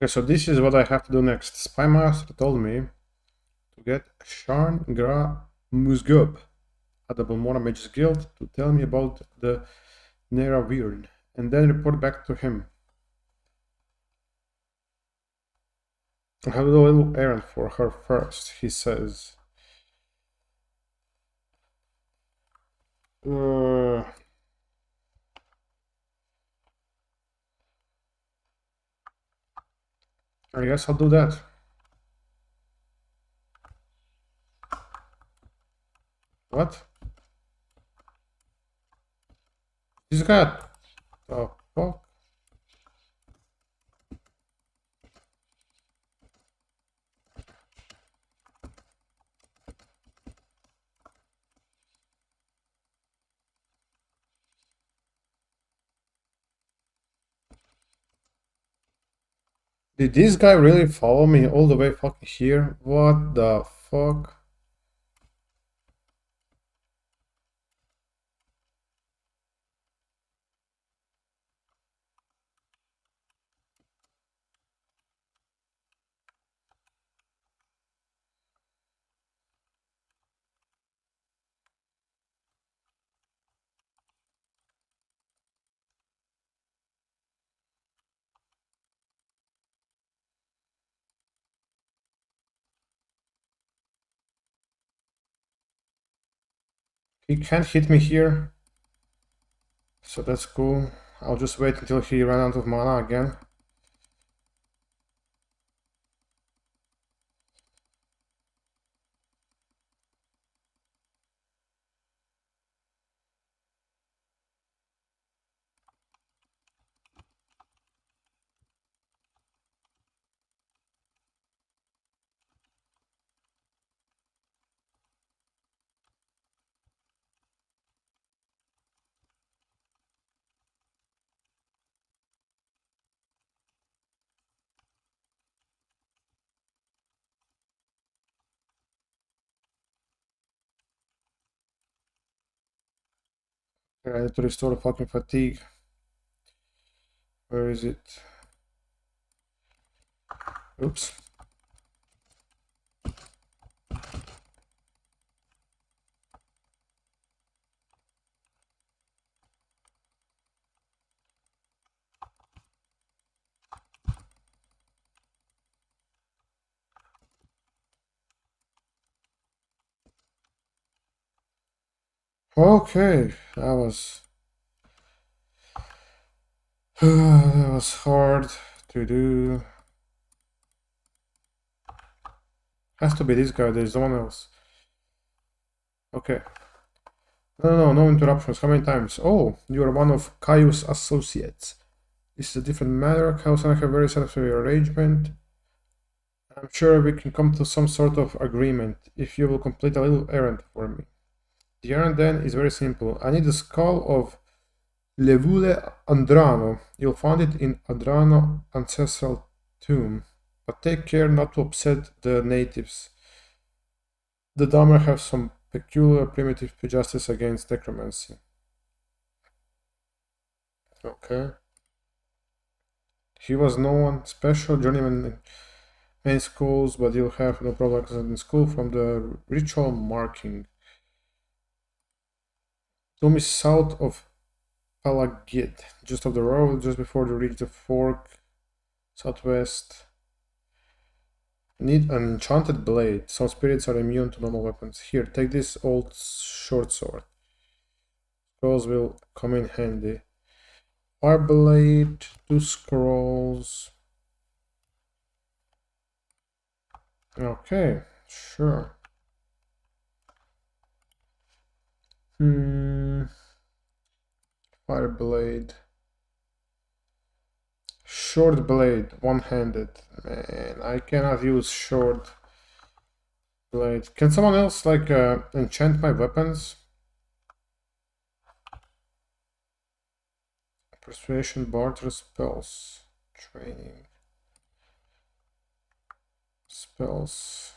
Okay, so this is what I have to do next. Spy Master told me to get Sharn Gra Musgub at the Balmora Mages Guild to tell me about the Neravyrn, and then report back to him. I have to do a little errand for her first, he says. I guess I'll do that. What? This guy. Oh, fuck. Did this guy really follow me all the way fucking here? What the fuck? He can't hit me here, so that's cool. I'll just wait until he ran out of mana again. Okay, I need to restore the fucking fatigue. Where is it? Oops. Okay, that was that was hard to do. Has to be this guy, there's no one else. Okay. No interruptions. How many times? Oh, you are one of Caius' associates. This is a different matter. Caius and I have a very satisfactory arrangement. I'm sure we can come to some sort of agreement if you will complete a little errand for me. The errand then is very simple. I need the skull of Levule Andrano. You'll find it in Andrano ancestral tomb, but take care not to upset the natives. The Dahmer have some peculiar primitive prejudice against necromancy. Okay. He was no one special journeyman in many schools, but you'll have no problem in school from the ritual marking. Tomb is south of Palagid, just off the road, just before you reach the fork, southwest. Need an enchanted blade. Some spirits are immune to normal weapons. Here, take this old short sword. Scrolls will come in handy. Fire blade, 2 scrolls. Okay, sure. Fire blade. Short blade, one-handed. Man, I cannot use short blade. Can someone else like enchant my weapons? Persuasion, barter, spells, training, spells.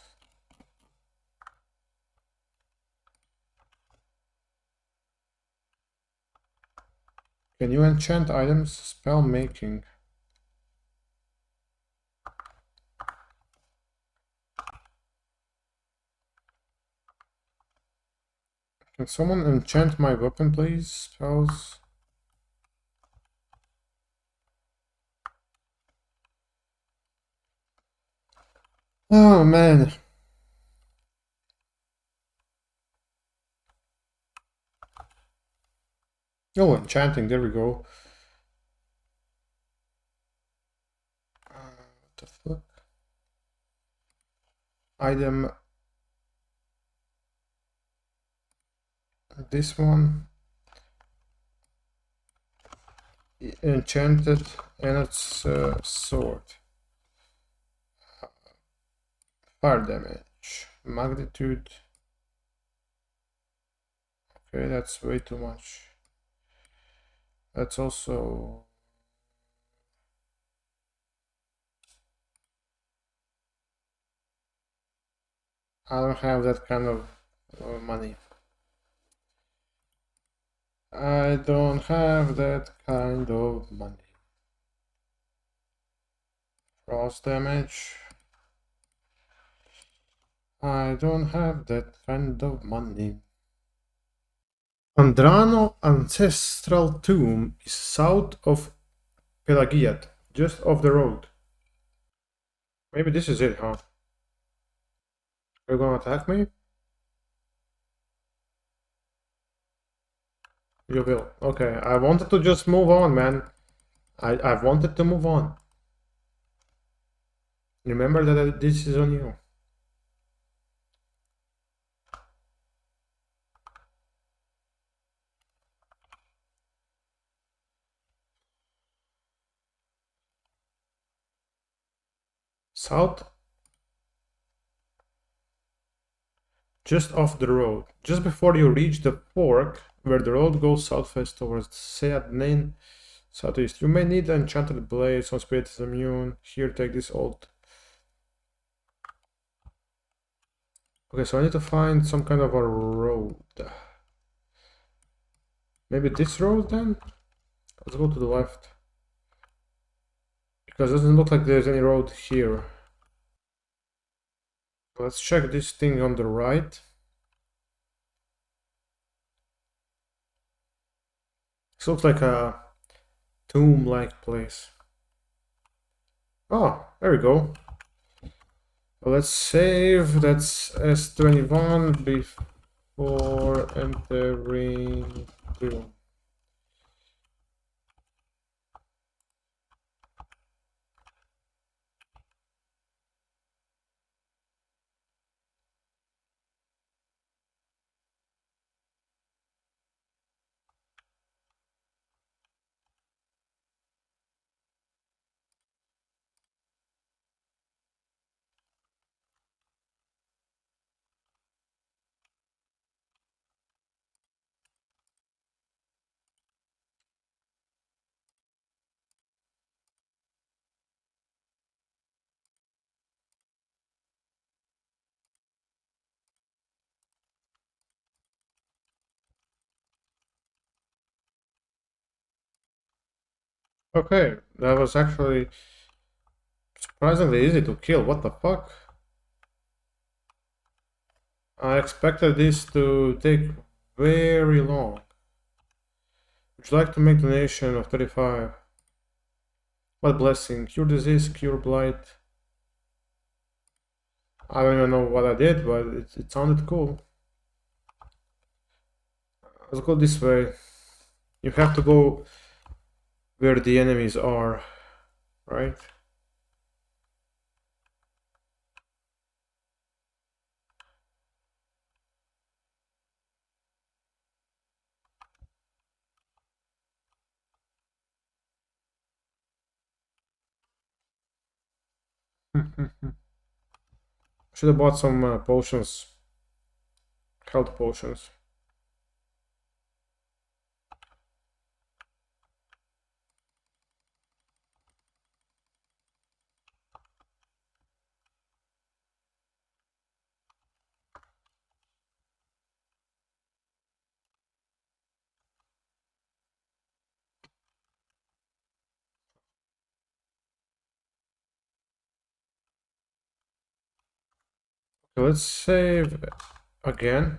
Can you enchant items? Spell making. Can someone enchant my weapon, please? Spells. Oh man. Oh, enchanting, there we go. What the fuck? Item. This one. Enchanted, and it's sword. Fire damage. Magnitude. Okay, that's way too much. That's also... I don't have that kind of money. I don't have that kind of money. Frost damage. I don't have that kind of money. Andrano Ancestral Tomb is south of Pelagiat, just off the road. Maybe this is it, huh? You're gonna attack me? You will. Okay, I wanted to just move on, man. I wanted to move on. Remember that this is on you. South? Just off the road. Just before you reach the fork, where the road goes southwest towards Sead Nain, southeast. You may need enchanted blade, some spirit is immune. Here, take this old. Okay, so I need to find some kind of a road. Maybe this road then? Let's go to the left. Because it doesn't look like there's any road here. Let's check this thing on the right. This looks like a tomb-like place. Oh, there we go. Let's save. That's S21 before entering tomb. Okay, that was actually surprisingly easy to kill. What the fuck? I expected this to take very long. Would you like to make donation of 35? What blessing? Cure disease, cure blight. I don't even know what I did, but it sounded cool. Let's go this way. You have to go where the enemies are, right? Should have bought some potions, health potions. Okay, let's save again.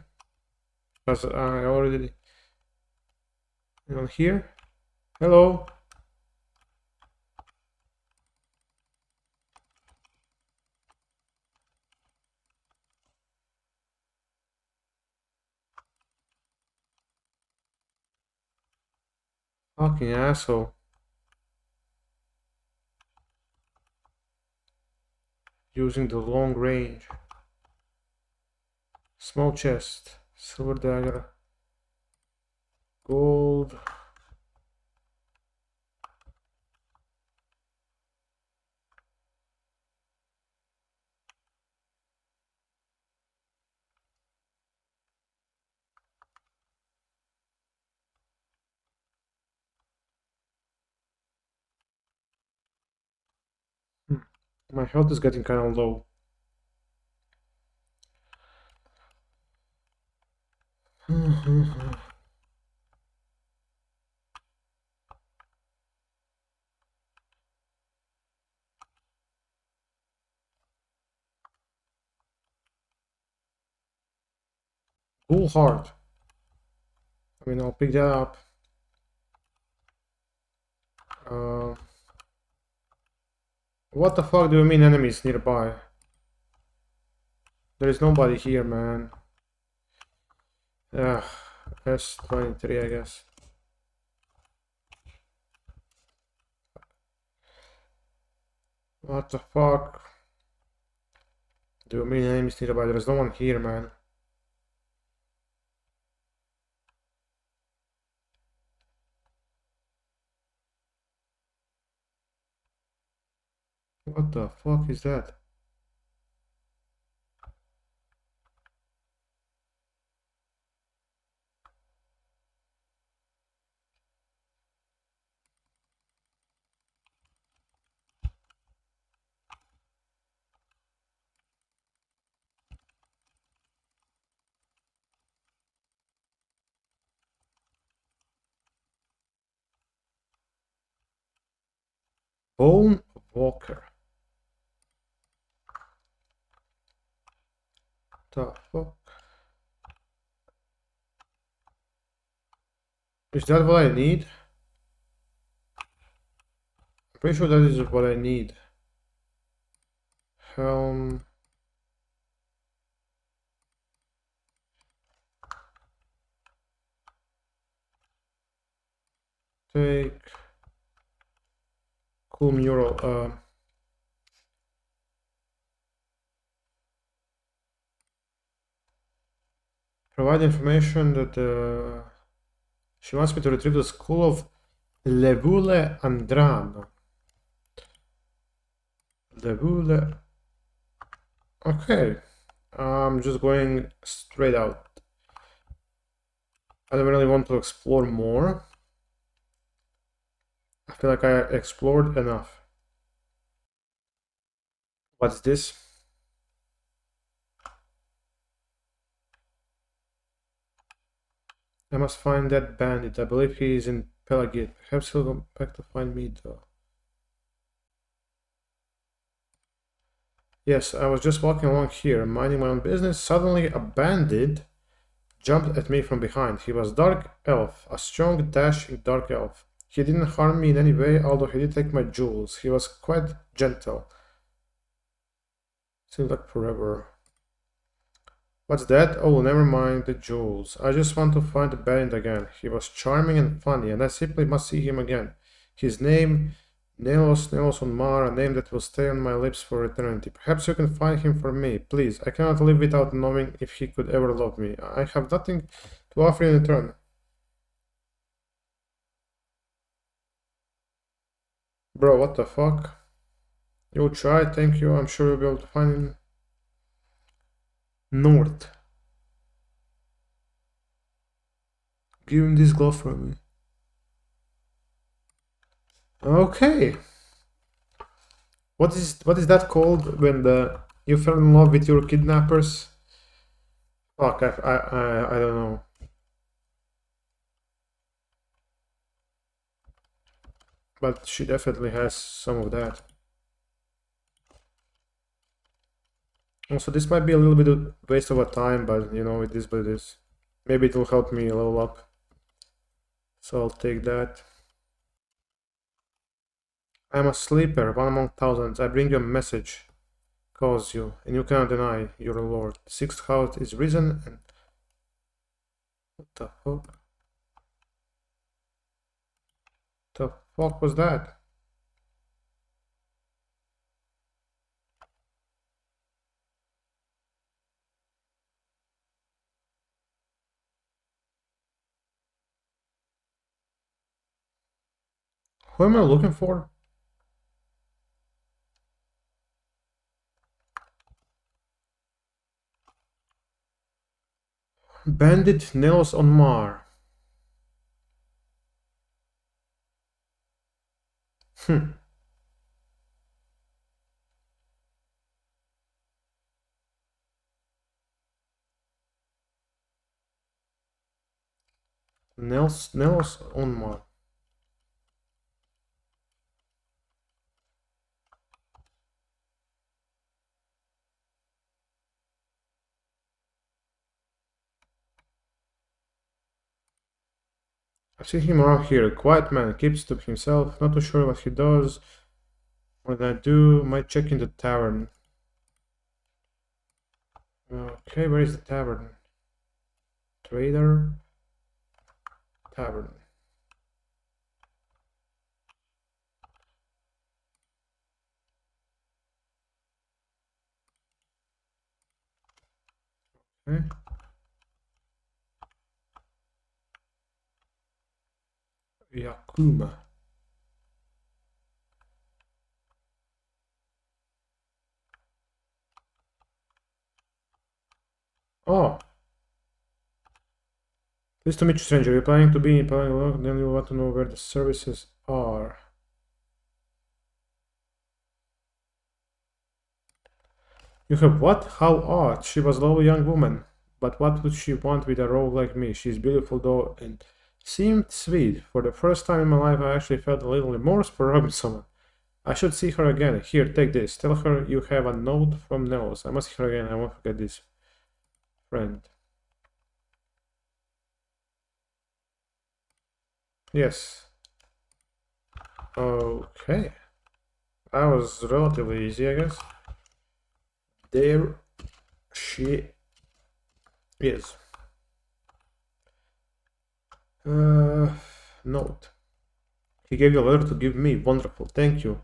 Because I already... On here? Hello? Fucking asshole. Using the long range. Small chest. Silver dagger. Gold. My health is getting kind of low. Full heart. I mean, I'll pick that up. What the fuck do you mean enemies nearby? There is nobody here, man. Yeah, S23, I guess. What the fuck? Do you mean enemies nearby? There is no one here, man. What the fuck is that? Bone Walker. The fuck? Is that what I need? I'm pretty sure that is what I need. Helm. Take. Cool mural. Provide information that she wants me to retrieve the skull of Levule Andrano. Levule. Okay. I'm just going straight out. I don't really want to explore more. I feel like I explored enough. What's this? I must find that bandit. I believe he is in Pelagate. Perhaps he'll come back to find me though. Yes, I was just walking along here, minding my own business. Suddenly a bandit jumped at me from behind. He was dark elf, a strong, dashing dark elf. He didn't harm me in any way, although he did take my jewels. He was quite gentle. Seems like forever. What's that? Oh, never mind the jewels. I just want to find the bandit again. He was charming and funny, and I simply must see him again. His name, Nelos on Mar, a name that will stay on my lips for eternity. Perhaps you can find him for me, please. I cannot live without knowing if he could ever love me. I have nothing to offer in return. Bro, what the fuck? You'll try, thank you. I'm sure you'll be able to find him. North. Give him this glove for me. Okay. What is that called when you fell in love with your kidnappers? Fuck, I don't know. But she definitely has some of that. Also, this might be a little bit of waste of a time, but you know, it is what it is. Maybe it will help me level up. So I'll take that. I'm a sleeper, one among thousands. I bring you a message. Calls you, and you cannot deny your lord. The sixth house is risen, and what the fuck? The fuck was that? Who am I looking for? Bandit nails on Mar. Nails on Mar. I see him around here. A quiet man, keeps to himself, not too sure what he does. What I do, might check in the tavern. Okay, where is the tavern? Trader. Tavern. Okay. Yakuma. Oh. Pleased to meet you, stranger. You're planning to be planning along, then you want to know where the services are. You have what? How odd. She was a lovely young woman. But what would she want with a rogue like me? She's beautiful though and seemed sweet. For the first time in my life I actually felt a little remorse for robbing someone. I should see her again. Here, take this. Tell her you have a note from Nels. I must see her again. I won't forget this. Friend. Yes. Okay. That was relatively easy, I guess. There she is. Note. He gave you a letter to give me. Wonderful. Thank you.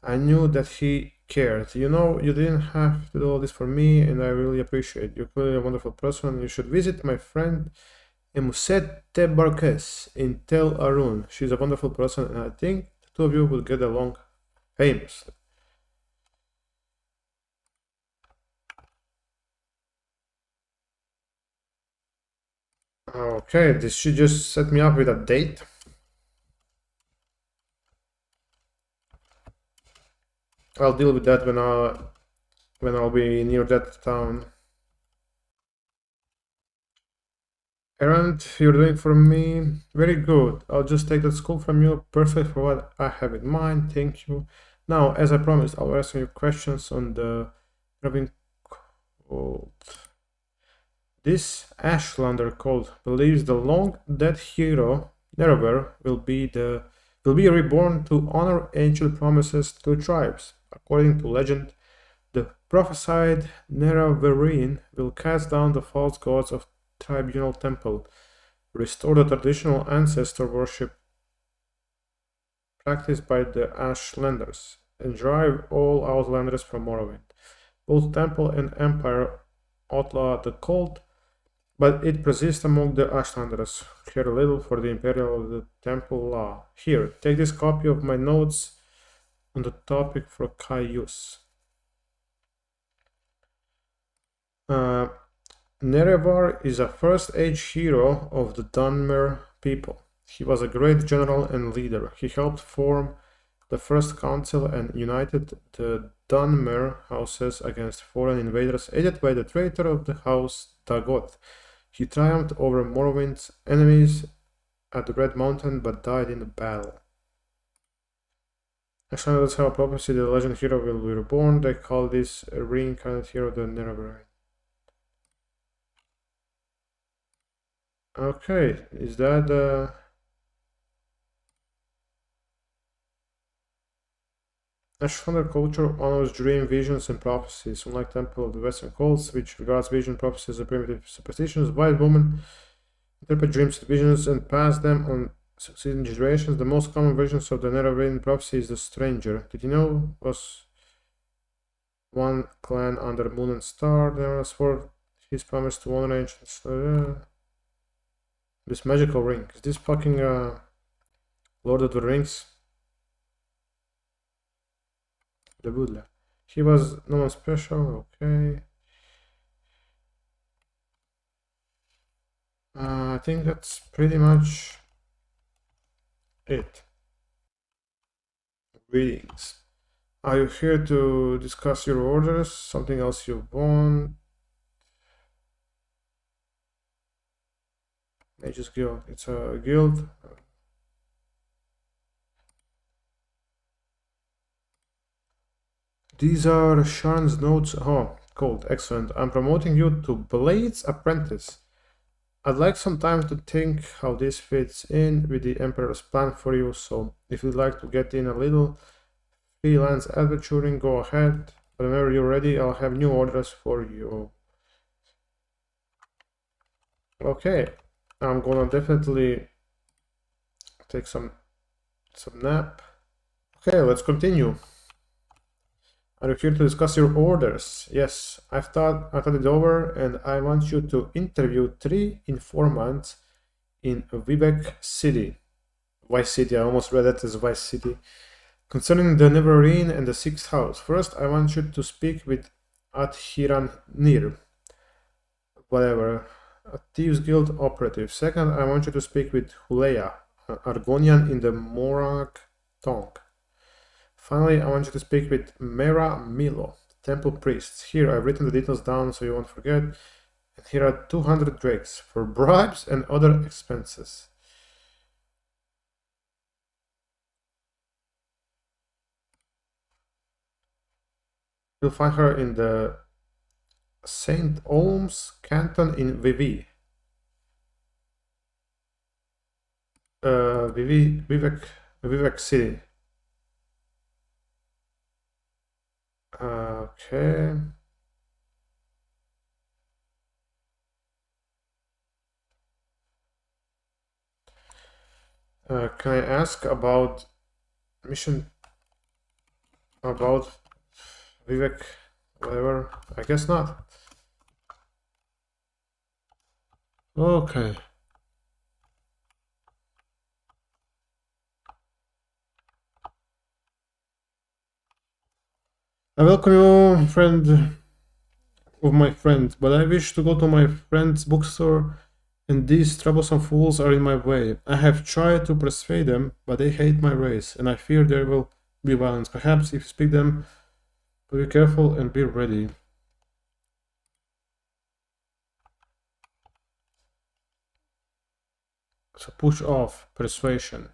I knew that he cared. You know, you didn't have to do all this for me, and I really appreciate it. You're clearly a wonderful person. You should visit my friend Emuset Tebarkes in Tel Arun. She's a wonderful person, and I think the two of you will get along famously. Okay, did she just set me up with a date? I'll deal with that when I'll be near that town. Errand you're doing for me? Very good. I'll just take that school from you. Perfect for what I have in mind. Thank you. Now, as I promised, I'll ask you questions on the Robin Cold. This Ashlander cult believes the long dead hero Nerever will be reborn to honor ancient promises to tribes. According to legend, the prophesied Nerevarine will cast down the false gods of tribunal temple, restore the traditional ancestor worship practiced by the Ashlanders, and drive all Outlanders from Morrowind. Both temple and empire outlaw the cult, but it persists among the Ashlanders, care little for the imperial or the temple law. Here, take this copy of my notes on the topic for Caius. Nerevar is a First Age hero of the Dunmer people. He was a great general and leader. He helped form the First Council and united the Dunmer houses against foreign invaders, aided by the traitor of the house Dagoth. He triumphed over Morrowind's enemies at the Red Mountain, but died in the battle. Ashlanders have a prophecy that the legend hero will be reborn. They call this a reincarnate hero the Nerevar. Okay, is that Ashwanda culture honors dream, visions, and prophecies. Unlike Temple of the Western cults, which regards vision prophecies as primitive superstitions, white women interpret dreams and visions and pass them on succeeding generations. The most common versions of the Nereid prophecy is the stranger. Did you know was one clan under Moon and Star? There was for his promise to honor ancients. This magical ring. Is this fucking Lord of the Rings? The Buddha. He was no one special. Okay. I think that's pretty much it. Greetings. Are you here to discuss your orders? Something else you want? Mage's Guild. It's a guild. These are Sharon's notes. Oh, cool. Excellent. I'm promoting you to Blade's Apprentice. I'd like some time to think how this fits in with the Emperor's plan for you, so if you'd like to get in a little freelance adventuring, go ahead. Whenever you're ready, I'll have new orders for you. Okay, I'm gonna definitely take some nap. Okay, let's continue. Are you here to discuss your orders? Yes, I thought it over, and I want you to interview 3 informants in Vivek City. Vice City, I almost read that as Vice City. Concerning the Neverine and the 6th house. First, I want you to speak with Adhiran Nir, whatever, a Thieves Guild operative. Second, I want you to speak with Huleya, an Argonian in the Morag tongue. Finally, I want you to speak with Mera Milo, the temple priest. Here, I've written the details down so you won't forget. And here are 200 drakes for bribes and other expenses. You'll find her in the St. Olms canton in Vivi. Vivek City. Okay. Can I ask about mission about Vivek? Whatever. I guess not. Okay. I welcome you, friend of my friend, but I wish to go to my friend's bookstore, and these troublesome fools are in my way. I have tried to persuade them, but they hate my race, and I fear there will be violence. Perhaps if you speak them, be careful and be ready. So push off, persuasion.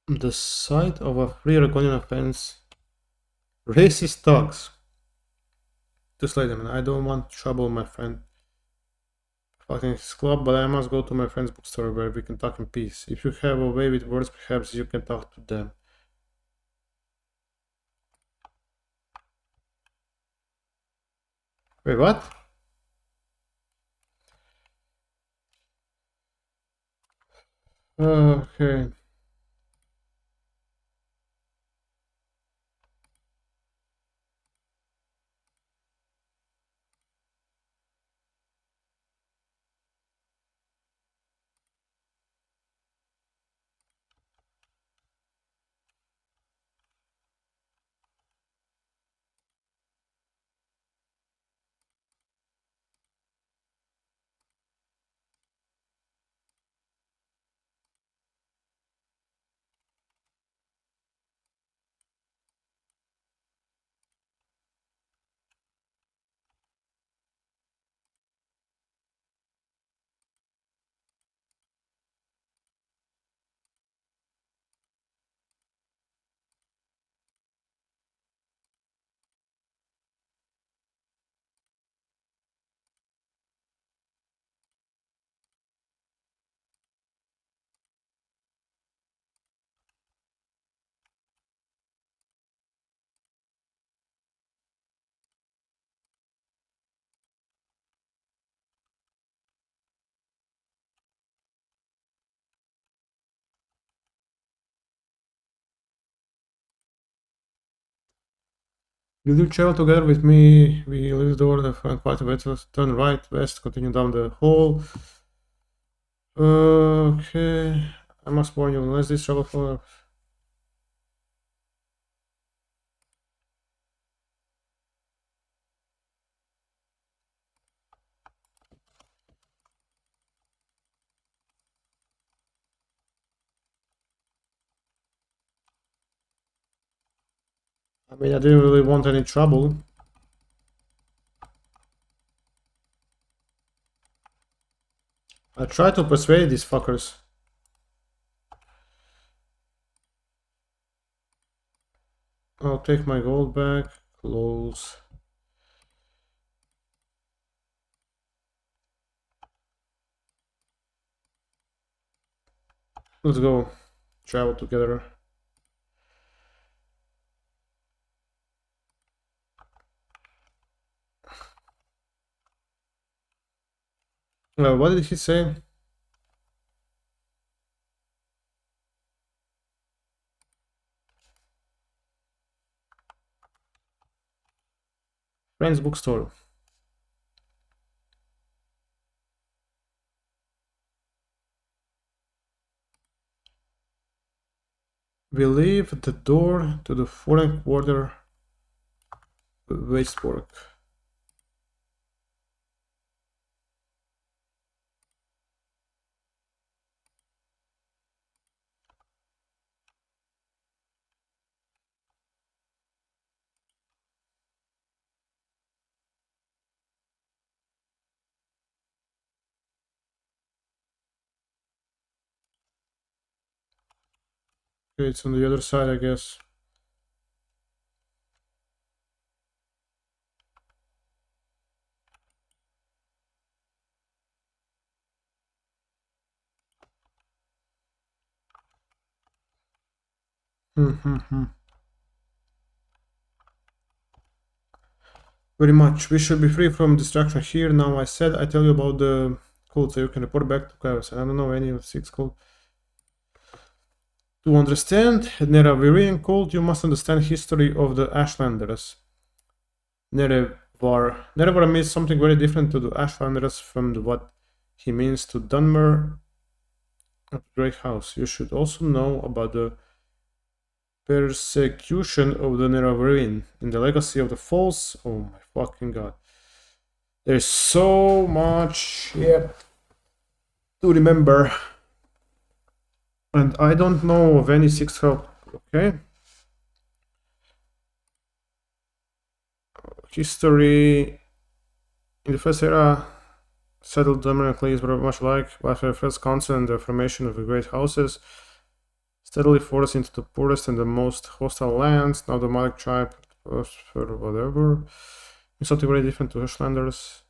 The site of a free Argonian offense. Racist thugs. Just like them, I don't want trouble, my friend. Fucking his club, but I must go to my friend's bookstore where we can talk in peace. If you have a way with words, perhaps you can talk to them. Wait, what? Okay. Will you travel together with me? We leave the order and quite a bit. Turn right, west, continue down the hall. Okay. I must warn you, unless this travel for. I mean, I didn't really want any trouble. I tried to persuade these fuckers. I'll take my gold back. Close. Let's go. Travel together. What did he say? Friends bookstore. We leave the door to the foreign quarter wastework. Okay, it's on the other side, I guess. Very much. We should be free from distraction here. Now I said I tell you about the code so you can report back to Chaos. I don't know any of 6 code. To understand Neravirian code, you must understand history of the Ashlanders. Nerevar means something very different to the Ashlanders from what he means to Dunmer of the Great House. You should also know about the persecution of the Neravirian in the Legacy of the Falls. Oh my fucking god. There's so much shit to remember. And I don't know of any 6th help. Okay. History. In the first era, settled dominant clades were much alike, but after the first council and the formation of the great houses, steadily forced into the poorest and the most hostile lands. Now the Malik tribe, for whatever, is something very different to Ashlanders.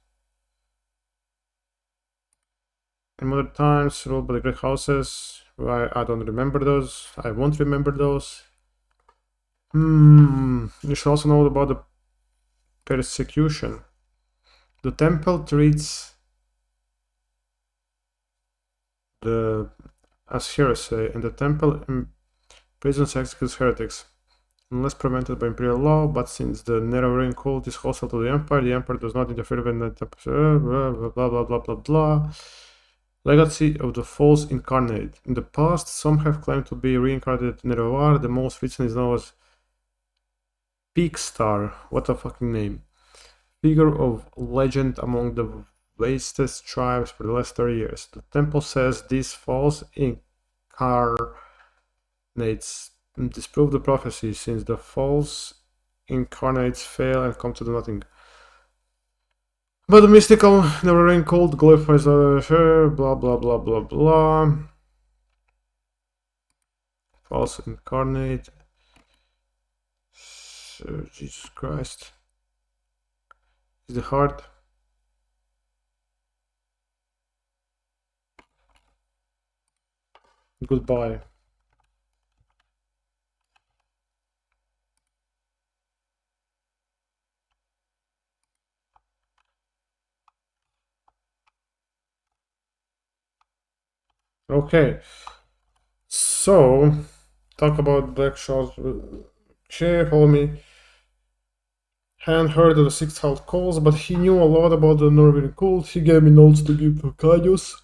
In modern times, ruled by the great houses. I don't remember those. I won't remember those. You should also know about the persecution. The temple treats the as heresy, and the temple imprisons executes heretics, unless prevented by imperial law. But since the Nerevarine cult is hostile to the Emperor does not interfere when the temple. Blah blah blah blah blah. Legacy of the False Incarnate. In the past, some have claimed to be reincarnated Nerevar. The most recent is known as Peak Star. What a fucking name. Figure of legend among the vastest tribes for the last 30 years. The temple says these false incarnates disprove the prophecy, since the false incarnates fail and come to do nothing. But the mystical never-ending cult glorifies blah blah blah blah blah. False incarnate. Jesus Christ. Is the heart? Goodbye. Okay. So, talk about Black Shot. Okay, follow me. Hadn't heard of the Sixth House calls, but he knew a lot about the Norwegian cult. He gave me notes to give to Kaius.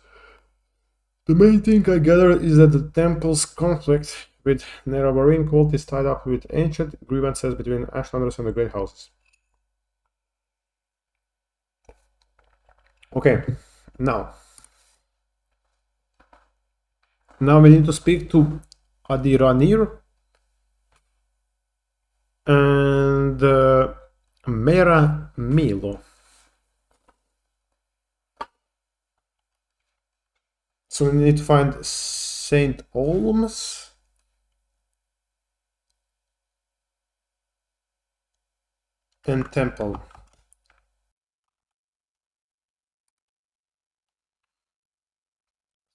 The main thing I gather is that the temple's conflict with Nerevarine cult is tied up with ancient grievances between Ashlanders and the Great Houses. Okay, now we need to speak to Adiranir and Mera Milo. So we need to find Saint Olms and Temple.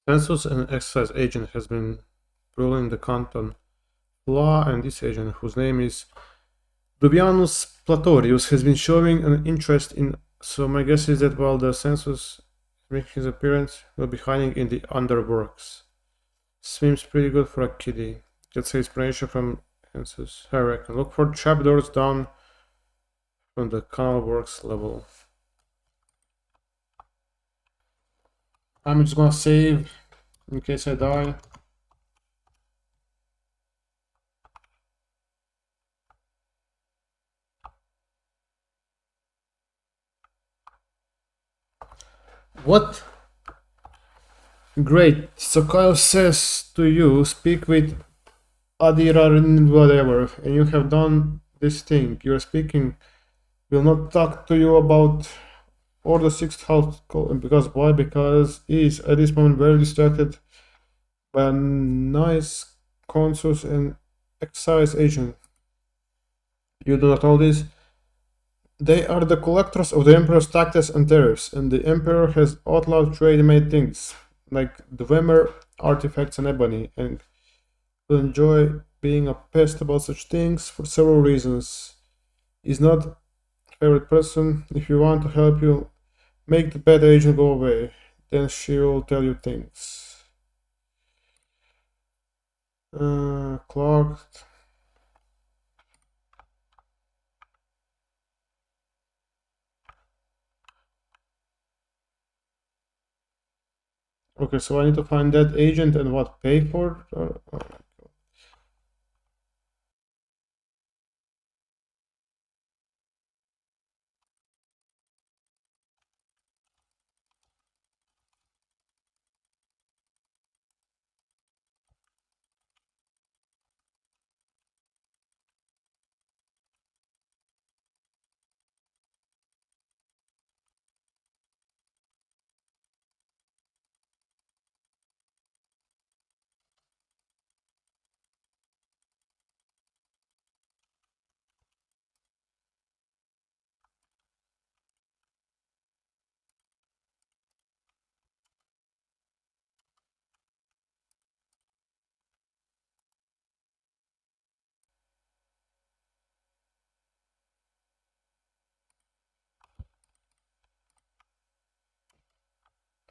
Census and exercise agent has been ruling the canton. Law and this agent, whose name is Dubianus Platorius, has been showing an interest in. So my guess is that while the census makes his appearance, will be hiding in the underworks. Seems pretty good for a kiddie. Gets inspiration from census, I reckon. Look for trapdoors down from the canal works level. I'm just gonna save in case I die. What? Great. So Kyle says to you, speak with Adirar whatever, and you have done this thing. You're speaking. Will not talk to you about or the sixth house because why? Because he is at this moment very distracted by a nice consus and excise agent. You do not know this? They are the collectors of the Emperor's taxes and tariffs, and the Emperor has outlawed trade-made things, like Dwemer, artifacts, and ebony, and will enjoy being a pest about such things for several reasons. He's not a favorite person. If you want to help you make the bad agent go away, then she will tell you things. Clark. Okay, so I need to find that agent and what, pay for?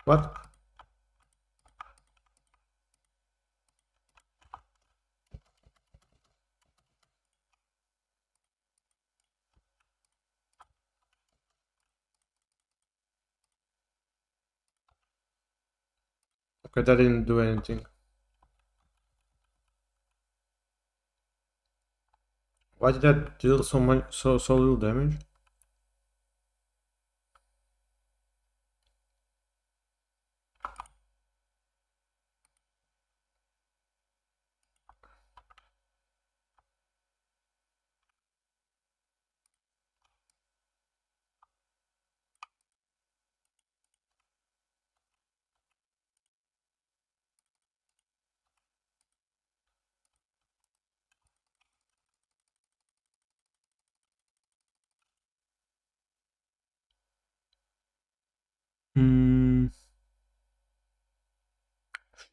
What? Okay, that didn't do anything. Why did that deal so much, so little damage? Hmm.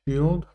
Shield.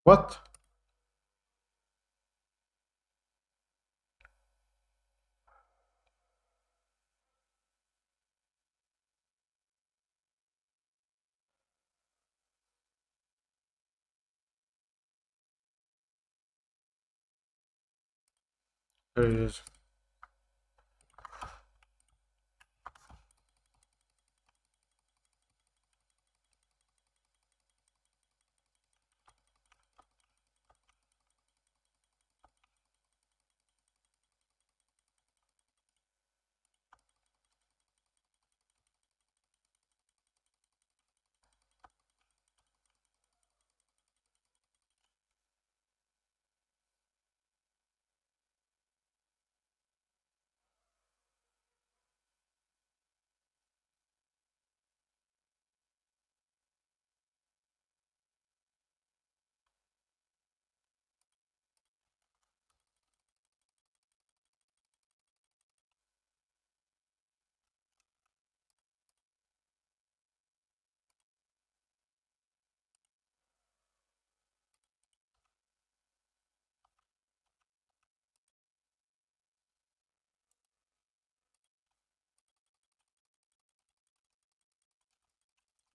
What? There it is.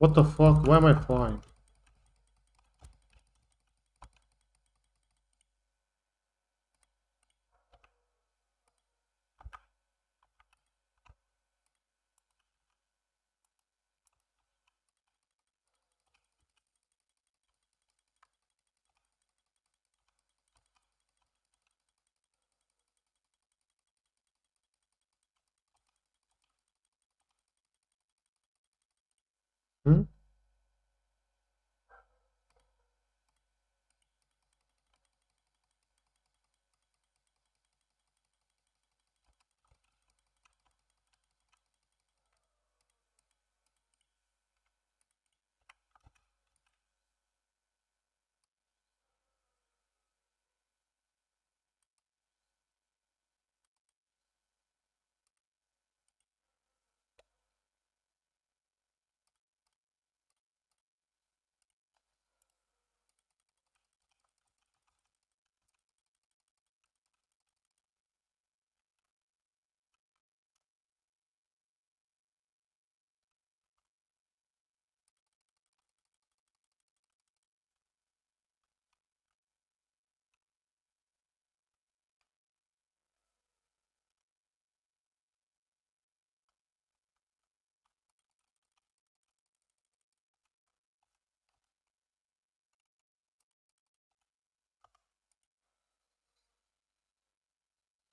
What the fuck? Why am I flying? Hmm?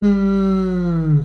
Hmm.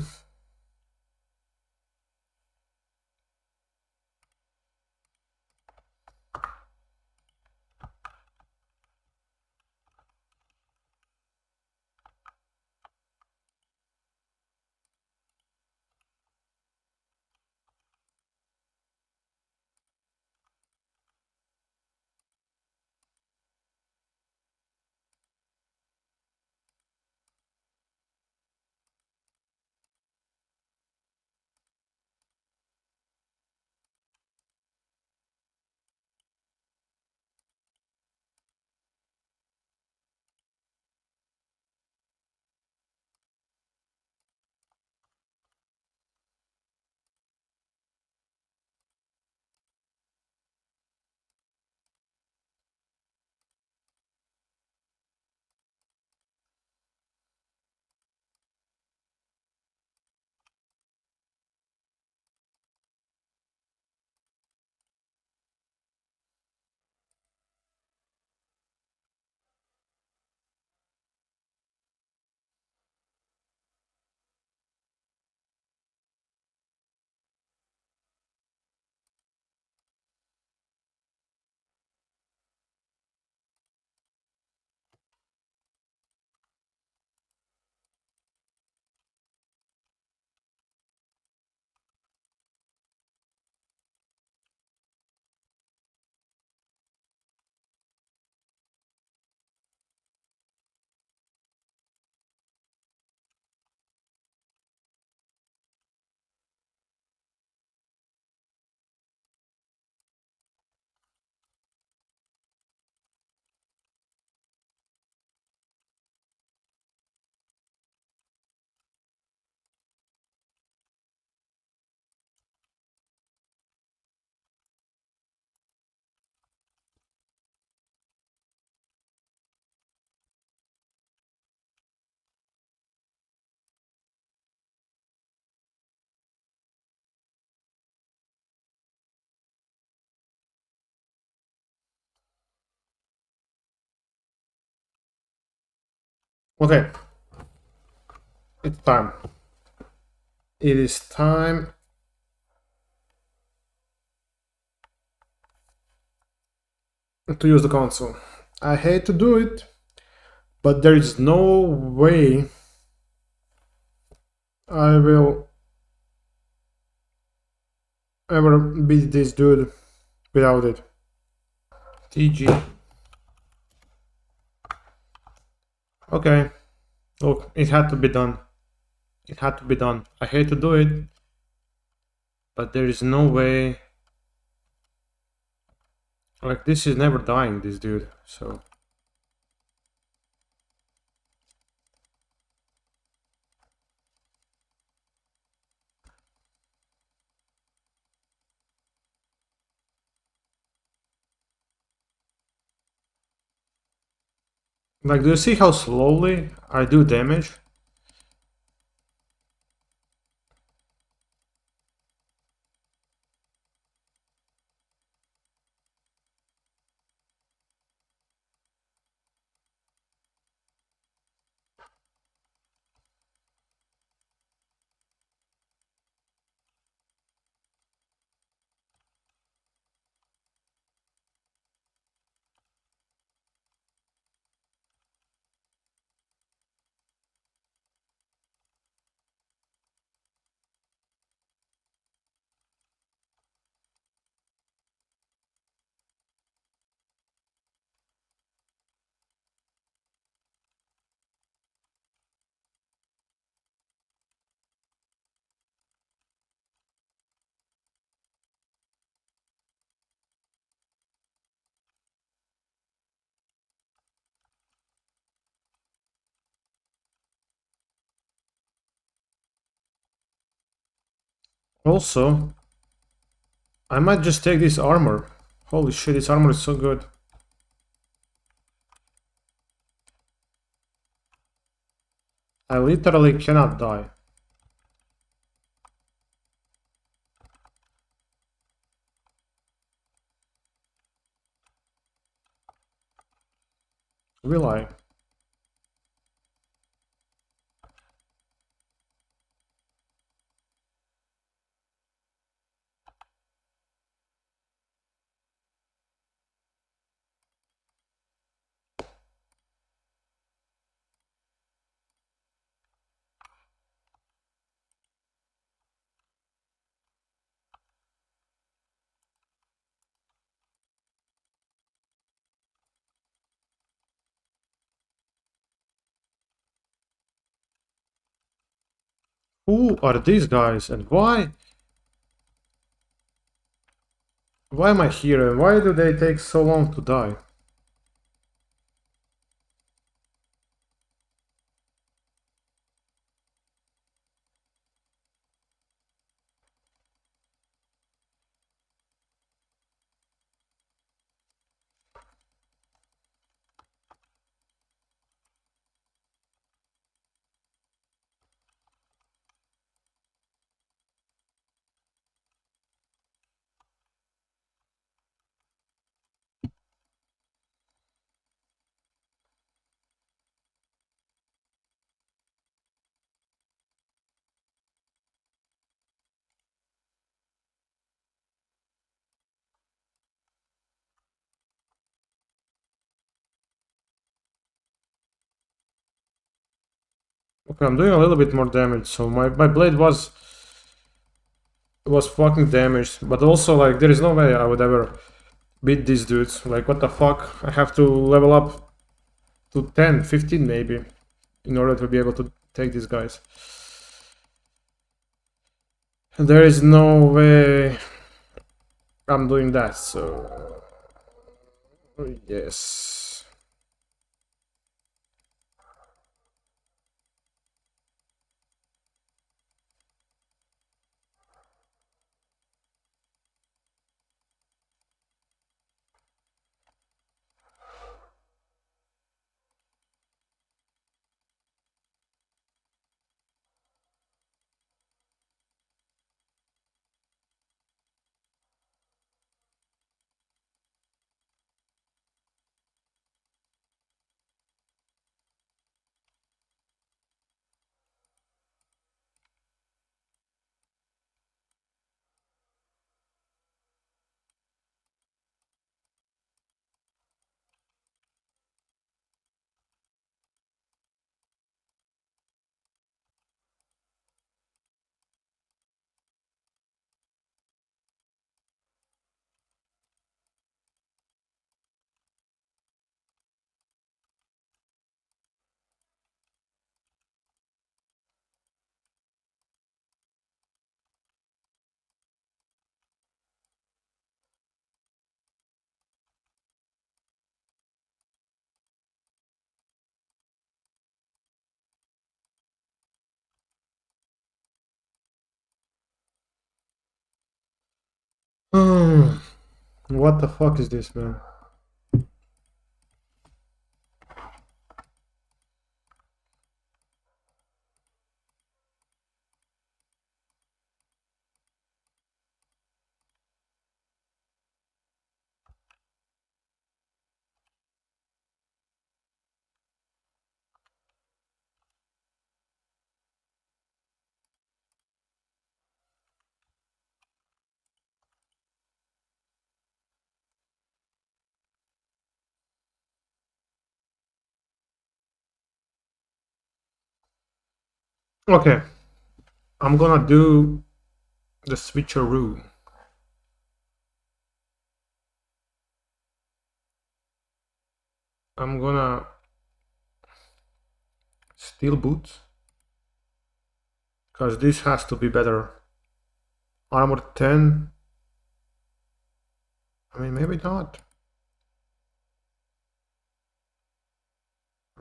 Okay, it's time. It is time to use the console. I hate to do it, but there is no way I will ever beat this dude without it. TG. Okay, look, it had to be done. It had to be done. I hate to do it, but there is no way. Like, this is never dying, this dude, so. Like, do you see how slowly I do damage? Also, I might just take this armor. Holy shit, this armor is so good. I literally cannot die. Will I? Who are these guys and why? Why am I here and why do they take so long to die? Okay, I'm doing a little bit more damage, so my blade was fucking damaged, but also like there is no way I would ever beat these dudes. Like what the fuck? I have to level up to 10, 15 maybe in order to be able to take these guys. There is no way I'm doing that, so yes. What the fuck is this, man? Okay, I'm gonna do the switcheroo. I'm gonna steal boots, because this has to be better. Armor 10. I mean, maybe not.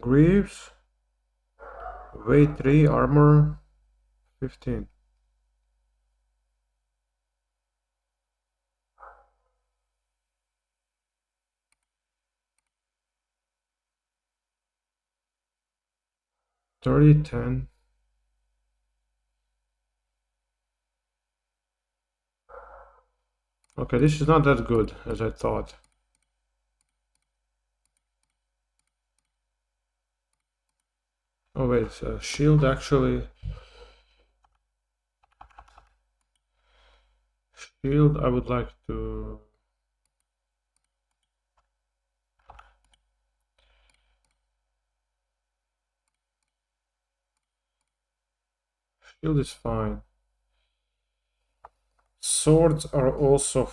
Greaves. Weight 3, armor 15. Thirty, 10. Okay, this is not that good as I thought. Oh wait, shield actually. Shield, I would like to. Shield is fine. Swords are also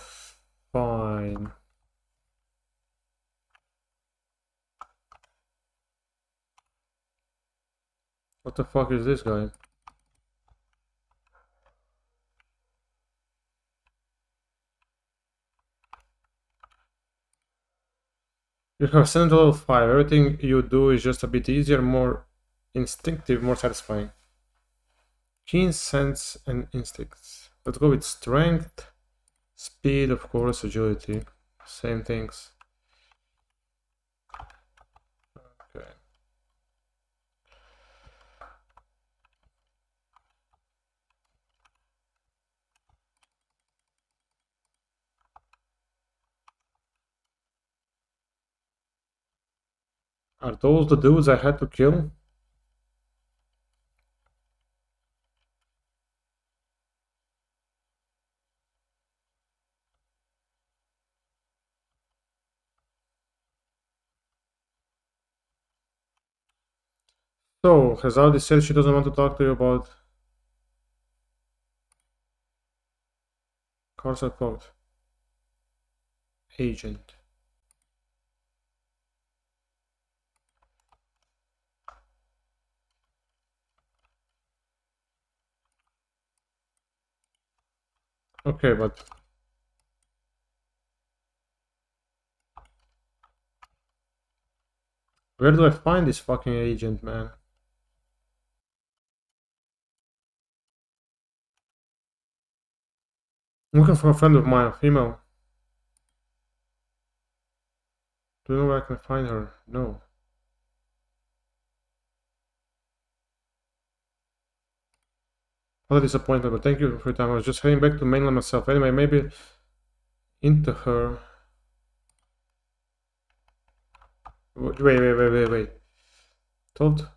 fine. What the fuck is this guy? You have Senate level 5. Everything you do is just a bit easier, more instinctive, more satisfying. Keen sense and instincts. Let's go with strength, speed, of course, agility. Same things. Okay. Are those the dudes I had to kill? So, Hazaldi said she doesn't want to talk to you about Carsa quote. Agent. Okay, but where do I find this fucking agent, man? I'm looking for a friend of mine, a female. Do you know where I can find her? No. What a disappointment, but thank you for your time. I was just heading back to mainland myself. Anyway, maybe into her. Wait. Told.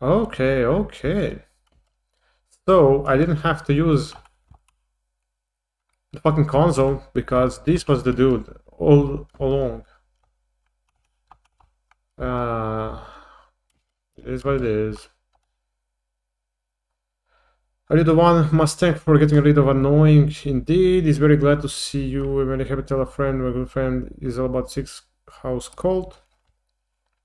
Okay. So I didn't have to use the fucking console because this was the dude all along. It is what it is. Are you the one? Must thank for getting rid of annoying. Indeed, he's very glad to see you. We're very happy to tell a friend. My good friend is all about six house cult.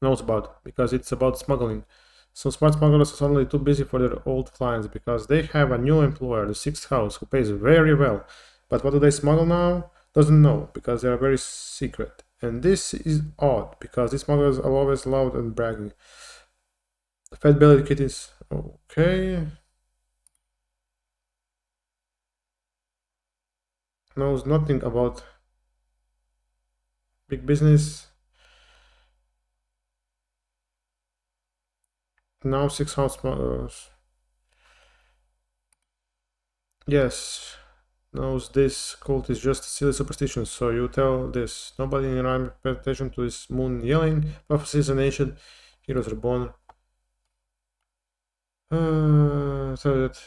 Knows about because it's about smuggling. Some smart smugglers are suddenly too busy for their old clients because they have a new employer, the sixth house, who pays very well. But what do they smuggle now? Doesn't know because they are very secret. And this is odd because these smugglers are always loud and bragging. Fat bellied kitties. Okay. Knows nothing about big business. Now six house smugglers. Yes. Knows this cult is just silly superstition, so you tell this. Nobody in Rhyme pay attention to this moon yelling. Prophecies and ancient heroes are born. So that.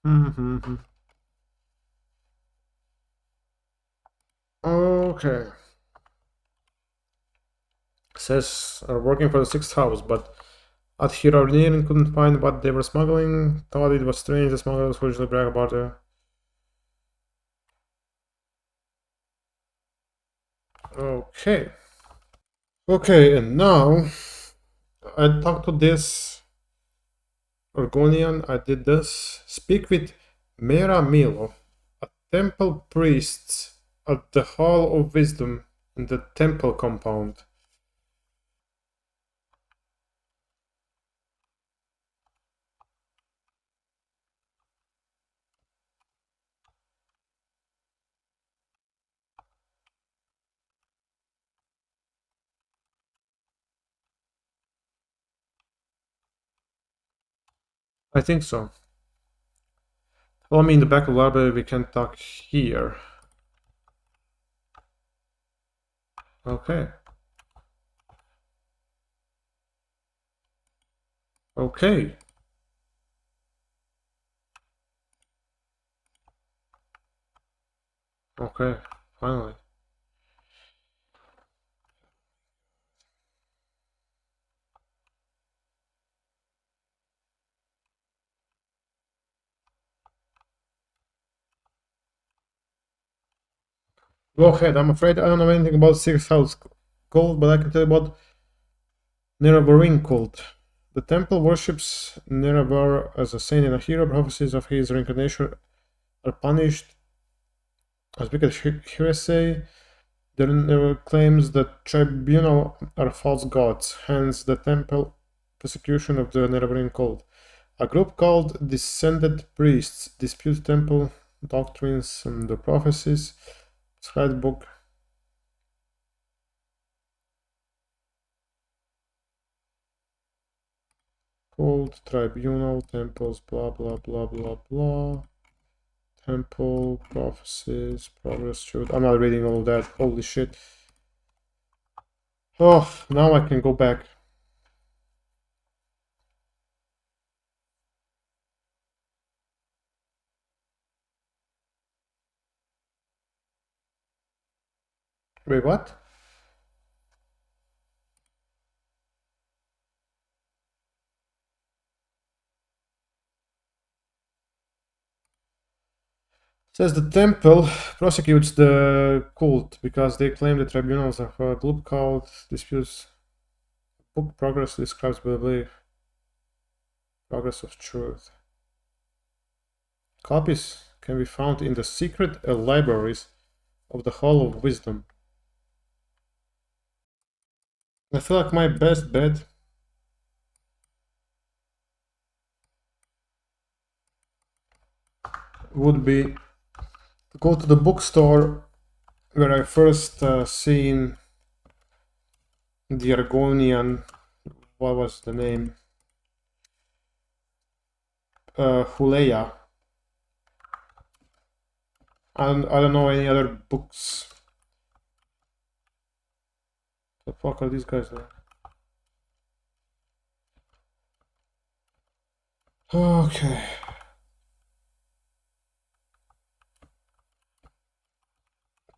Mm-hmm. Okay. Says working for the sixth house, but at Hirarnir couldn't find what they were smuggling. Thought it was strange the smugglers usually brag about it. Okay. Okay, and now I talked to this Orgonian. I did this. Speak with Mera Milo, a temple priest at the Hall of Wisdom in the temple compound. I think so. Follow me in the back of the library. We can talk here. Okay. Okay. Okay. Finally. Go ahead. I'm afraid I don't know anything about Sixth House cult, but I can tell you about Neravarin cult. The temple worships Neravar as a saint and a hero. Prophecies of his reincarnation are punished as wicked heresy. There claims that tribunal are false gods, hence the temple persecution of the Neravarin cult. A group called Descended Priests dispute temple doctrines and the prophecies. Scribed book. Cult, tribunal, temples, blah blah blah blah blah. Temple, prophecies, progress shoot. I'm not reading all of that. Holy shit. Oh, now I can go back. Wait, what? Says the temple prosecutes the cult because they claim the tribunals of a group called disputes. Book progress describes belief. Progress of truth. Copies can be found in the secret libraries of the Hall of Wisdom. I feel like my best bet would be to go to the bookstore where I first seen the Argonian. What was the name? Huleya. I don't know any other books. The fuck are these guys doing? Okay.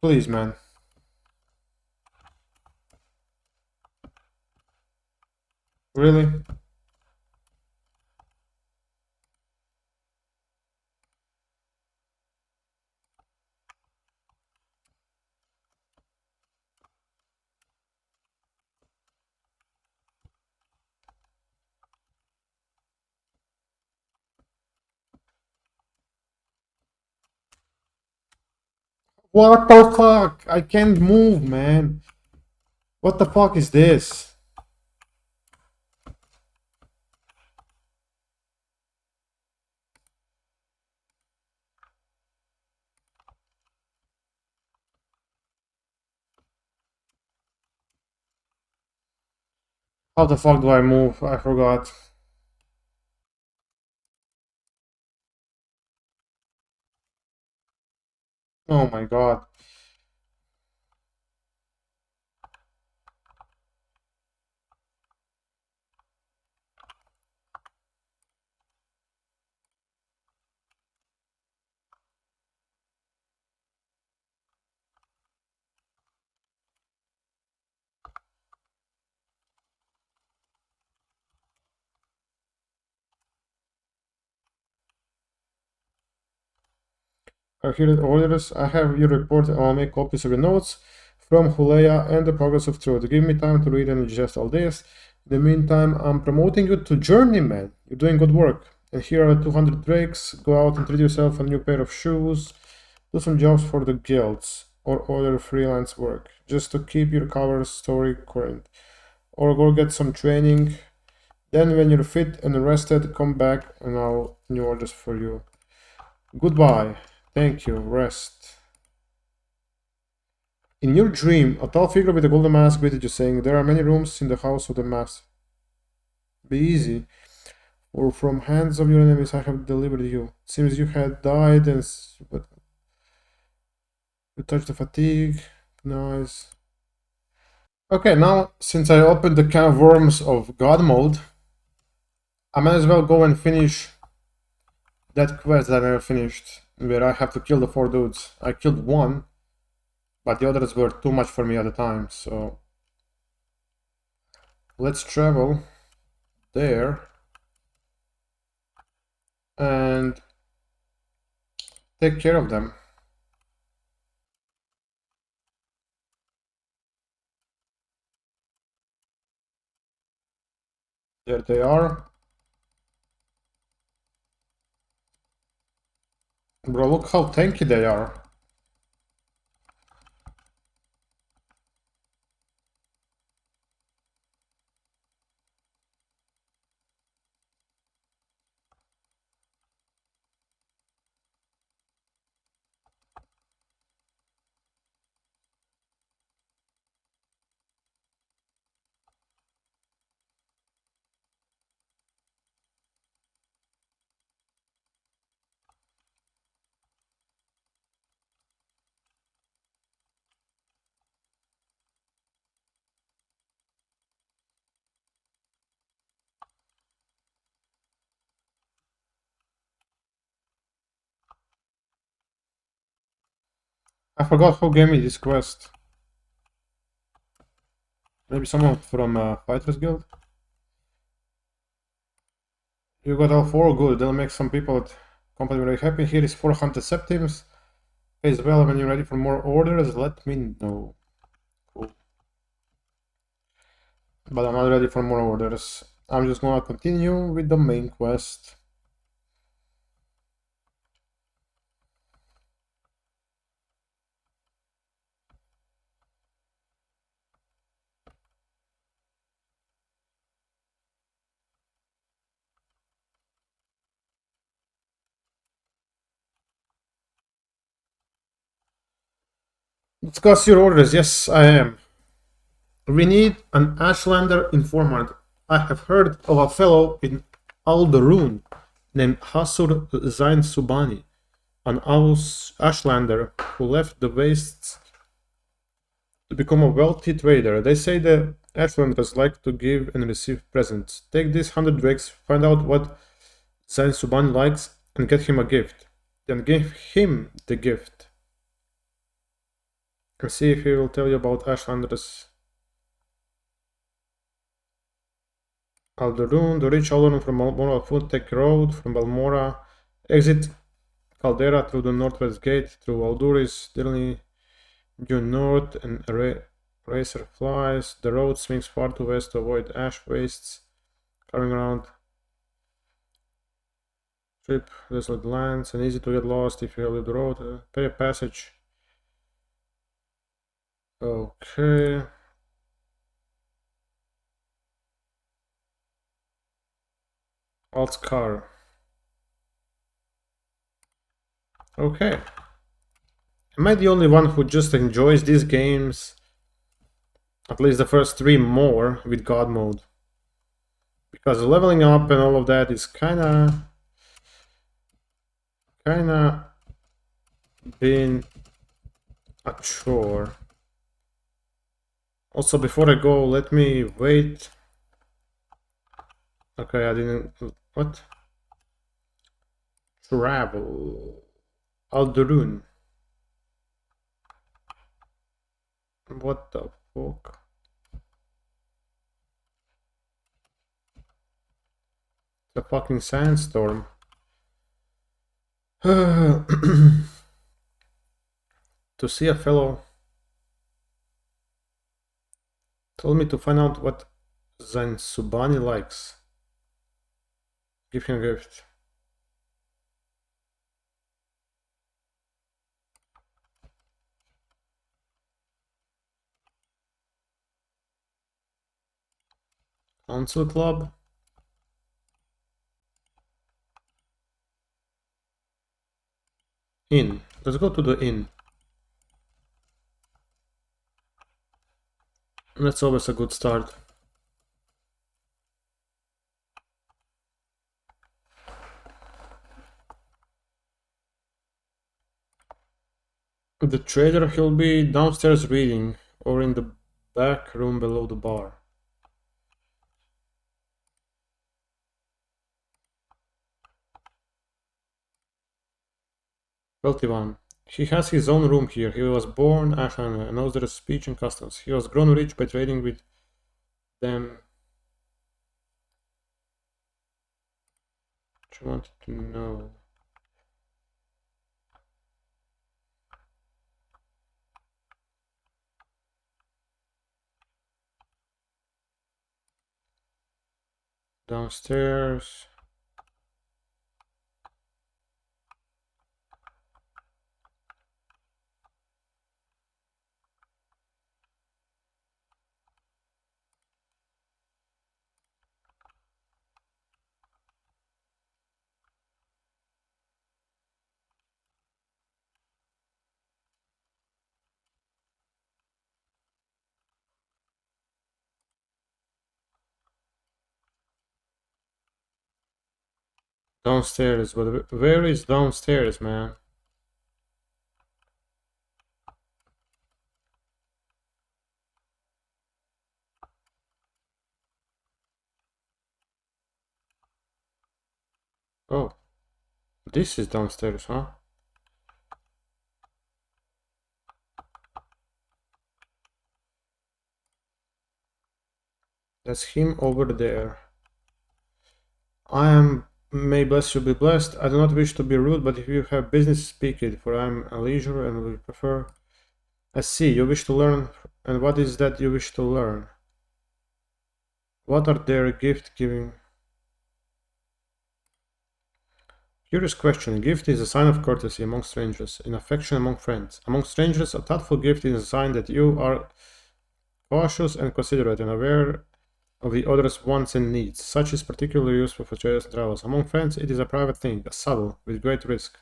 Please, man. Really? What the fuck? I can't move, man. What the fuck is this? How the fuck do I move? I forgot. Oh my god. Here the orders. I have your report and I'll make copies of your notes from Huleya and the progress of truth. Give me time to read and digest all this. In the meantime, I'm promoting you to journeyman. You're doing good work. And here are 200 drakes. Go out and treat yourself a new pair of shoes. Do some jobs for the guilds or other freelance work, just to keep your cover story current. Or go get some training. Then when you're fit and rested, come back and I'll new orders for you. Goodbye. Thank you. Rest. In your dream, a tall figure with a golden mask greeted you, saying, "There are many rooms in the house of the mask. Be easy, or from hands of your enemies I have delivered you. It seems you had died, but you touched the fatigue. Nice." Okay, now since I opened the can of worms of God mode, I might as well go and finish that quest that I never finished, where I have to kill the 4 dudes. I killed one, but the others were too much for me at the time, so let's travel there and take care of them. There they are. Bro, look how tanky they are. I forgot who gave me this quest. Maybe someone from Fighters Guild? You got all 4, good. That'll make some people at company very happy. Here is 400 septims. Pays well. When you're ready for more orders, let me know. Cool. But I'm not ready for more orders. I'm just gonna continue with the main quest. Discuss your orders. Yes, I am. We need an Ashlander informant. I have heard of a fellow in Alderun named Hasur Zain Subani, an Ashlander who left the wastes to become a wealthy trader. They say the Ashlanders like to give and receive presents. Take these 100 drakes, find out what Zain Subani likes, and get him a gift. Then give him the gift. And see if he will tell you about Ashlanders. Alderun, the rich Alderun from Balmora Foot, take road from Balmora, exit Caldera through the northwest gate, through Alduris, Dilni, due north, and Racer flies. The road swings far to west to avoid ash wastes, coming around trip desolate lands, and easy to get lost if you leave the road. Pay a passage. Okay. Alt car. Okay. Am I the only one who just enjoys these games? At least the first 3 more with God mode. Because leveling up and all of that is kinda been a chore. Also, before I go, let me wait. Okay, I didn't... What? Travel. Alderun. What the fuck? The fucking sandstorm. To see a fellow told me to find out what Zain likes. Give him a gift. Council club. Inn. Let's go to the inn. That's always a good start. The trader, he'll be downstairs reading, or in the back room below the bar. Wealthy one. He has his own room here. He was born Ashan and knows their speech and customs. He was grown rich by trading with them. What you wanted to know? Downstairs. Downstairs, but where is downstairs, man? Oh, this is downstairs, huh? That's him over there. I am, may bless you be blessed. I do not wish to be rude, but if you have business, speak it, for I am a leisure and will prefer. I see, you wish to learn, and what is that you wish to learn? What are their gift giving? Curious question. Gift is a sign of courtesy among strangers, in affection among friends. Among strangers, a thoughtful gift is a sign that you are cautious and considerate and aware of the other's wants and needs. Such is particularly useful for traders and travelers. Among friends, it is a private thing, a subtle, with great risk.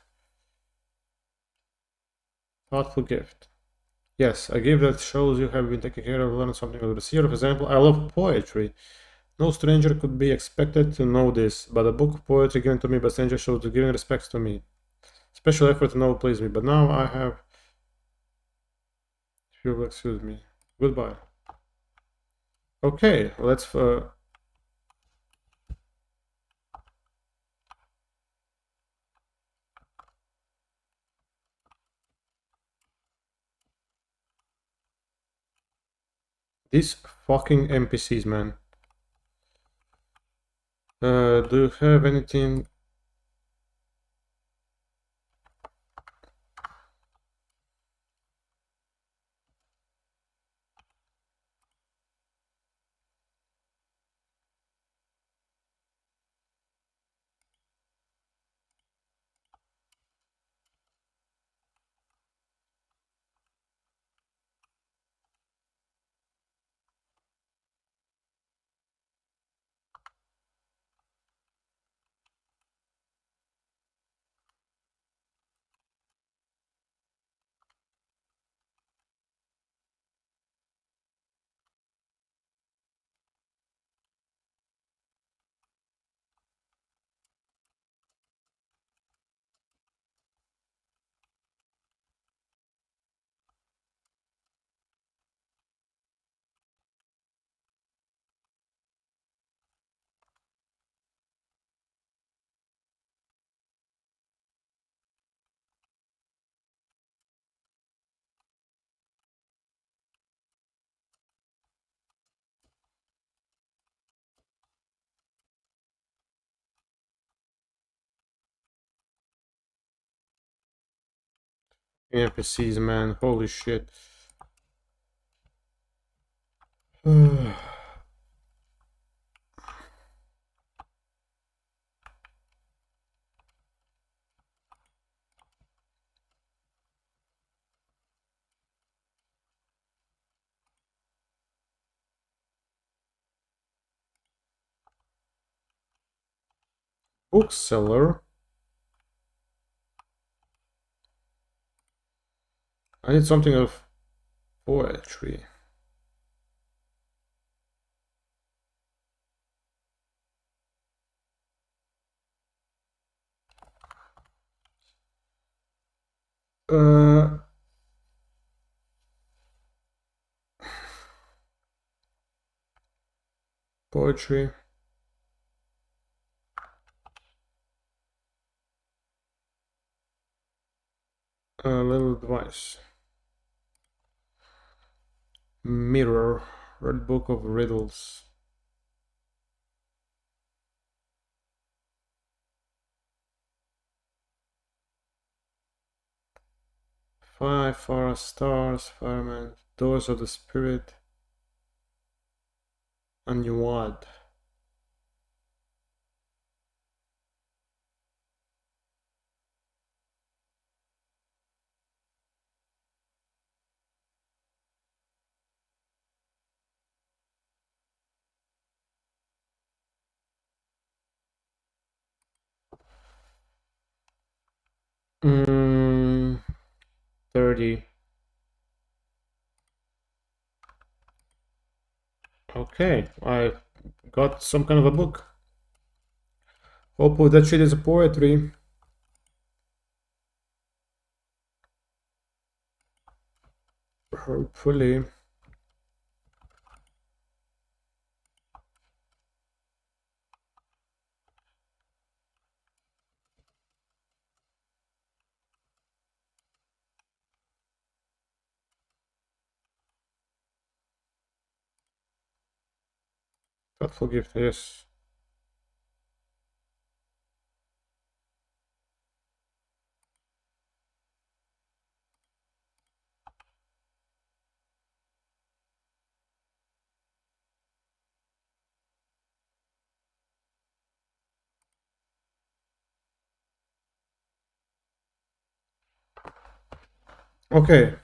Thoughtful gift. Yes, a gift that shows you have been taken care of, learned something of the receiver. For example, I love poetry. No stranger could be expected to know this, but a book of poetry given to me by a stranger shows the giving respects to me. Special effort to know please me, but now I have... If you will excuse me. Goodbye. Okay, let's... These fucking NPCs, man. Do you have anything... NPCs, man, holy shit. Bookseller. I need something of poetry. Poetry. A little advice. Mirror. Red Book of Riddles. Five forest stars, fireman, doors of the spirit, and you what? Mm, 30. Okay, I got some kind of a book. Hopefully that shit is a poetry. Hopefully. Thoughtful gift, yes. Okay.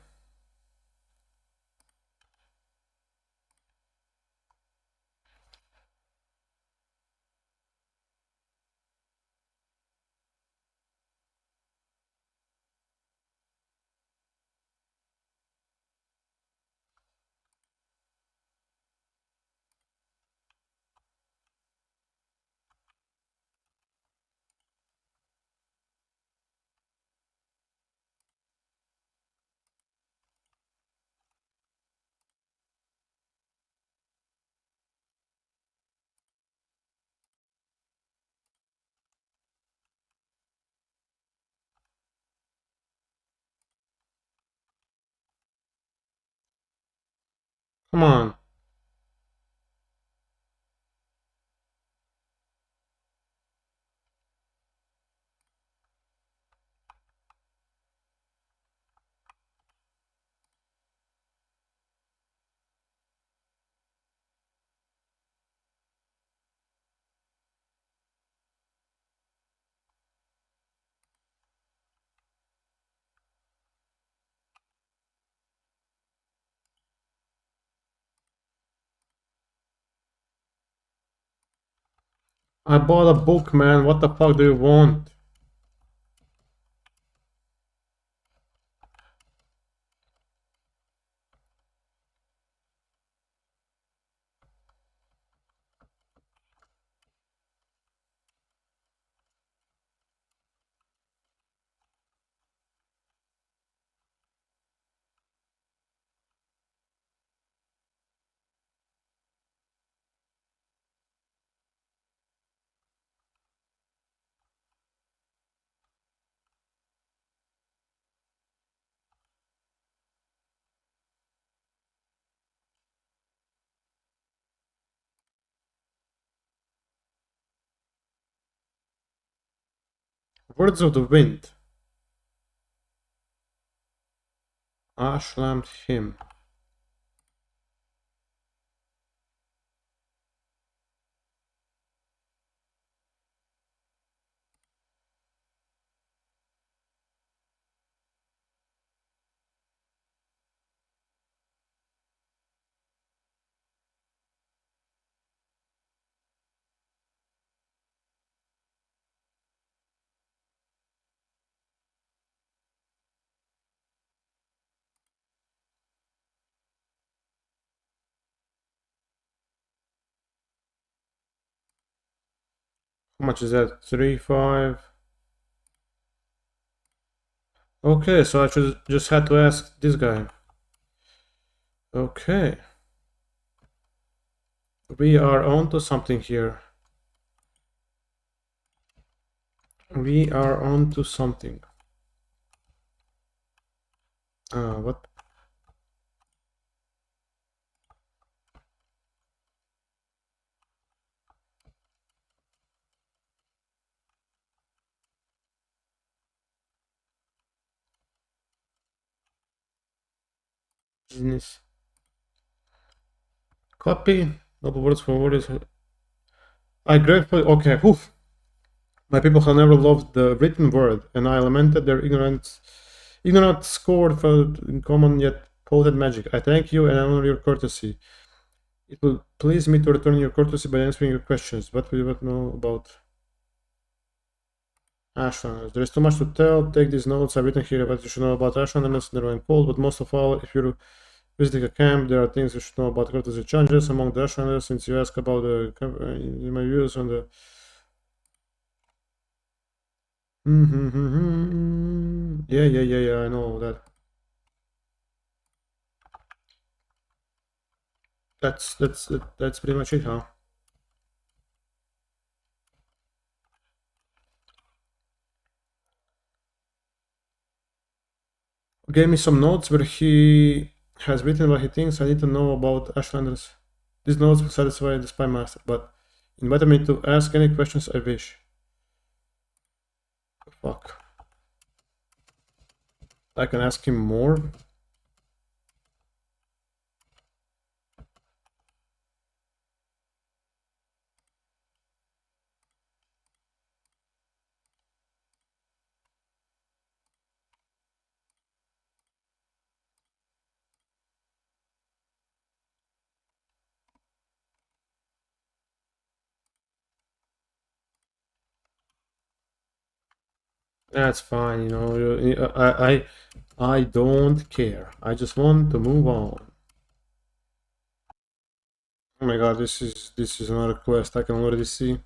Come on. I bought a book, man. What the fuck do you want? Words of the Wind. Ashlammed him. How much is that? 3, 5. Okay, so I just had to ask this guy. Okay. We are on to something here. We are on to something. What? Business. Copy. Double words for words. I gratefully. Okay. Oof. My people have never loved the written word, and I lamented their ignorance. Ignorant scorn for in common yet potent magic. I thank you and I honor your courtesy. It will please me to return your courtesy by answering your questions. What will you know about Ashlanders? There is too much to tell. Take these notes I've written here what you should know about Ashlanders, never and cold, but most of all, if you're visiting a camp, there are things you should know about courtesy challenges among the Ashlanders, since you asked about the my views on the yeah, I know that. That's pretty much it, huh? Gave me some notes where he has written what he thinks I need to know about Ashlanders. These notes will satisfy the spy master, but invited me to ask any questions I wish. Fuck. I can ask him more. That's fine, you know. I don't care. I just want to move on. Oh my god, this is another quest I can already see.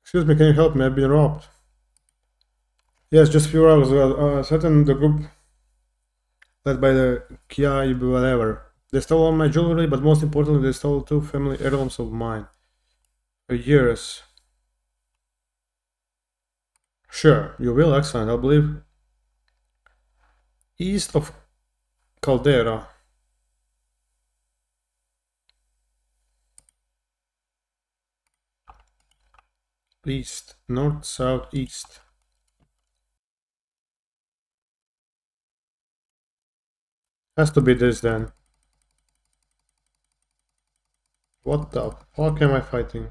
Excuse me, can you help me? I've been robbed. Yes, just a few hours ago. Certain the group led by the Kia whatever. They stole all my jewelry, but most importantly, they stole two family heirlooms of mine. For years. Sure, you will, excellent. I believe east of Caldera. East, north, south, east. Has to be this then. What the fuck am I fighting?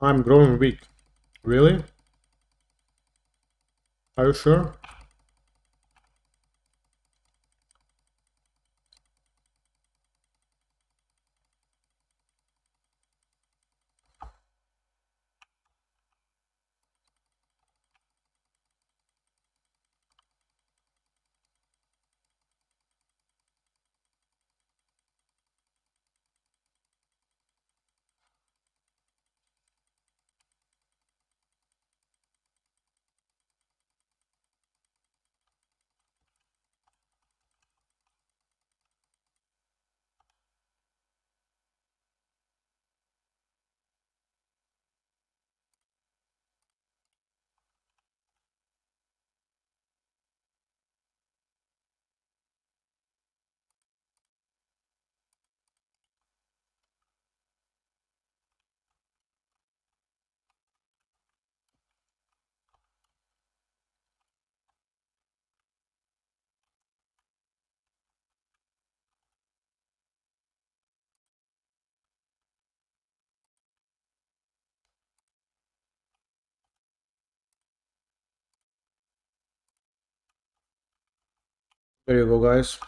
I'm growing weak. Really? Are you sure? There you go, guys.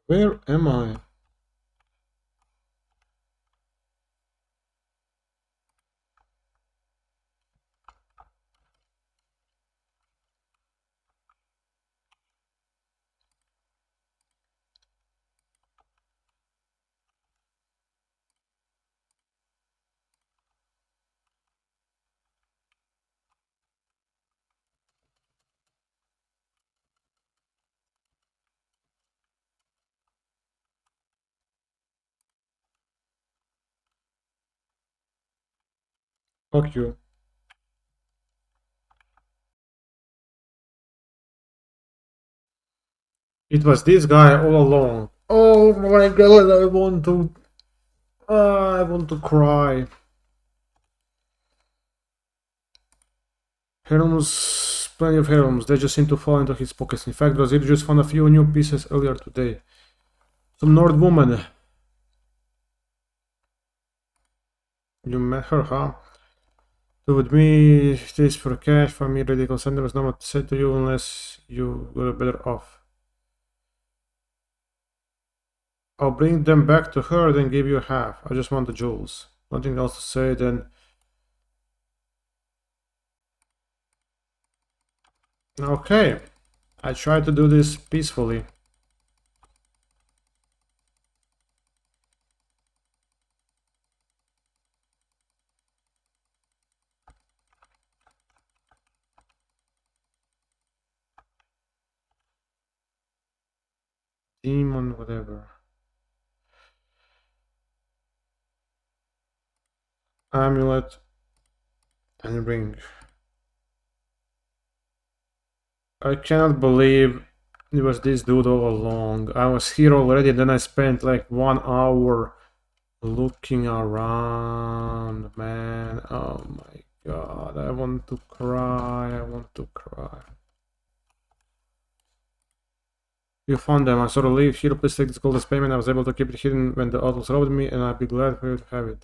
Where am I? Fuck you. It was this guy all along. Oh my god, I want to cry. Heirlooms, plenty of heirlooms. They just seem to fall into his pockets. In fact, Brazil just found a few new pieces earlier today. Some Nord woman. You met her, huh? Do with me this for cash. For me, radical sender was not said to you unless you were better off. I'll bring them back to her, then give you half. I just want the jewels. Nothing else to say, then. Okay. I tried to do this peacefully. Demon, whatever. Amulet and ring. I cannot believe it was this dude all along. I was here already, then I spent like 1 hour looking around, man. Oh my god, I want to cry, I want to cry. You found them. I saw the leaf. Here, please take this gold as payment. I was able to keep it hidden when the others robbed me, and I'd be glad for you to have it.